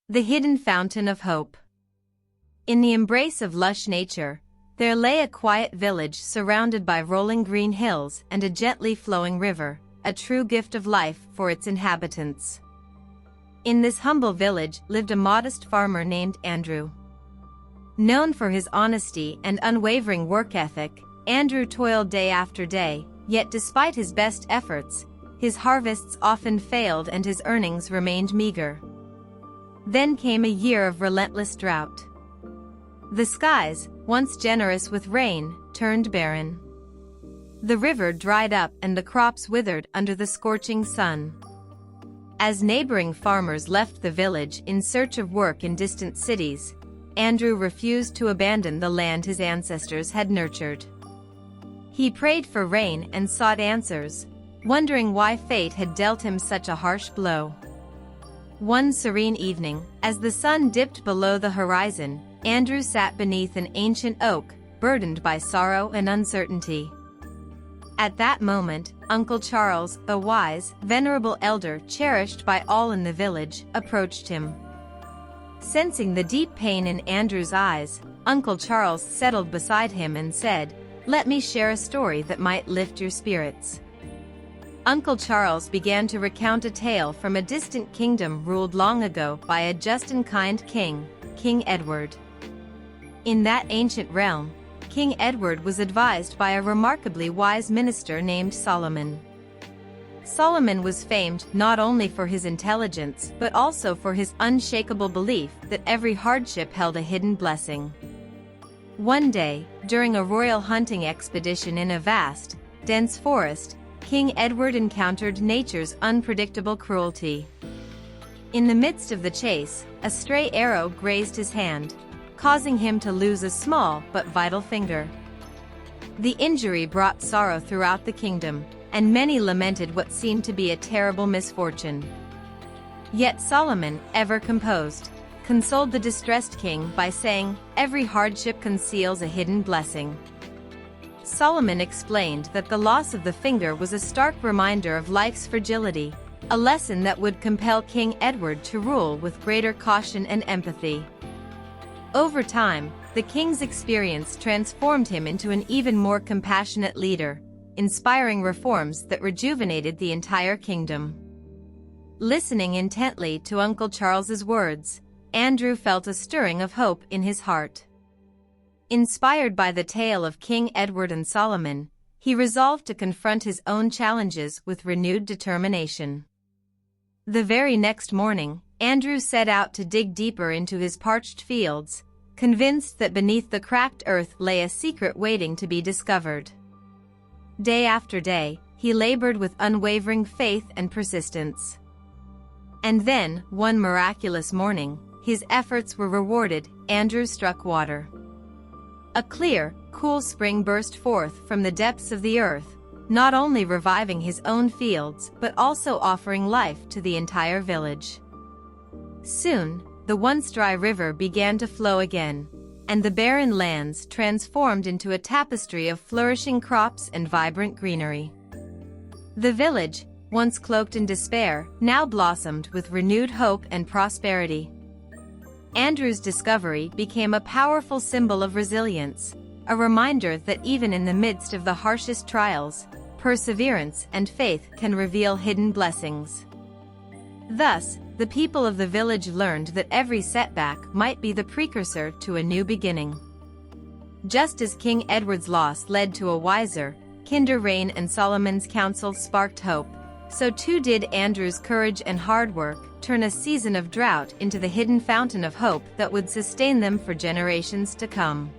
The hidden fountain of hope. In the embrace of lush nature, there lay a quiet village surrounded by rolling green hills and a gently flowing river, a true gift of life for its inhabitants. In this humble village lived a modest farmer named Andrew. Known for his honesty and unwavering work ethic, Andrew toiled day after day, yet despite his best efforts, his harvests often failed and his earnings remained meager. Then came a year of relentless drought. The skies, once generous with rain, turned barren. The river dried up and the crops withered under the scorching sun. As neighboring farmers left the village in search of work in distant cities, Andrew refused to abandon the land his ancestors had nurtured. He prayed for rain and sought answers, wondering why fate had dealt him such a harsh blow. One serene evening, as the sun dipped below the horizon, Andrew sat beneath an ancient oak, burdened by sorrow and uncertainty. At that moment, Uncle Charles, a wise, venerable elder cherished by all in the village, approached him. Sensing the deep pain in Andrew's eyes, Uncle Charles settled beside him and said, "Let me share a story that might lift your spirits." Uncle Charles began to recount a tale from a distant kingdom ruled long ago by a just and kind king, King Edward. In that ancient realm, King Edward was advised by a remarkably wise minister named Solomon. Solomon was famed not only for his intelligence but also for his unshakable belief that every hardship held a hidden blessing. One day, during a royal hunting expedition in a vast, dense forest, King Edward encountered nature's unpredictable cruelty. In the midst of the chase, a stray arrow grazed his hand, causing him to lose a small but vital finger. The injury brought sorrow throughout the kingdom, and many lamented what seemed to be a terrible misfortune. Yet Solomon, ever composed, consoled the distressed king by saying, "Every hardship conceals a hidden blessing." Solomon explained that the loss of the finger was a stark reminder of life's fragility, a lesson that would compel King Edward to rule with greater caution and empathy. Over time, the king's experience transformed him into an even more compassionate leader, inspiring reforms that rejuvenated the entire kingdom. Listening intently to Uncle Charles's words, Andrew felt a stirring of hope in his heart. Inspired by the tale of King Edward and Solomon, he resolved to confront his own challenges with renewed determination. The very next morning, Andrew set out to dig deeper into his parched fields, convinced that beneath the cracked earth lay a secret waiting to be discovered. Day after day, he labored with unwavering faith and persistence. And then, one miraculous morning, his efforts were rewarded. Andrew struck water. A clear, cool spring burst forth from the depths of the earth, not only reviving his own fields but also offering life to the entire village. Soon, the once dry river began to flow again, and the barren lands transformed into a tapestry of flourishing crops and vibrant greenery. The village, once cloaked in despair, now blossomed with renewed hope and prosperity. Andrew's discovery became a powerful symbol of resilience, a reminder that even in the midst of the harshest trials, perseverance and faith can reveal hidden blessings. Thus, the people of the village learned that every setback might be the precursor to a new beginning. Just as King Edward's loss led to a wiser, kinder reign and Solomon's counsel sparked hope, so too did Andrew's courage and hard work turn a season of drought into the hidden fountain of hope that would sustain them for generations to come.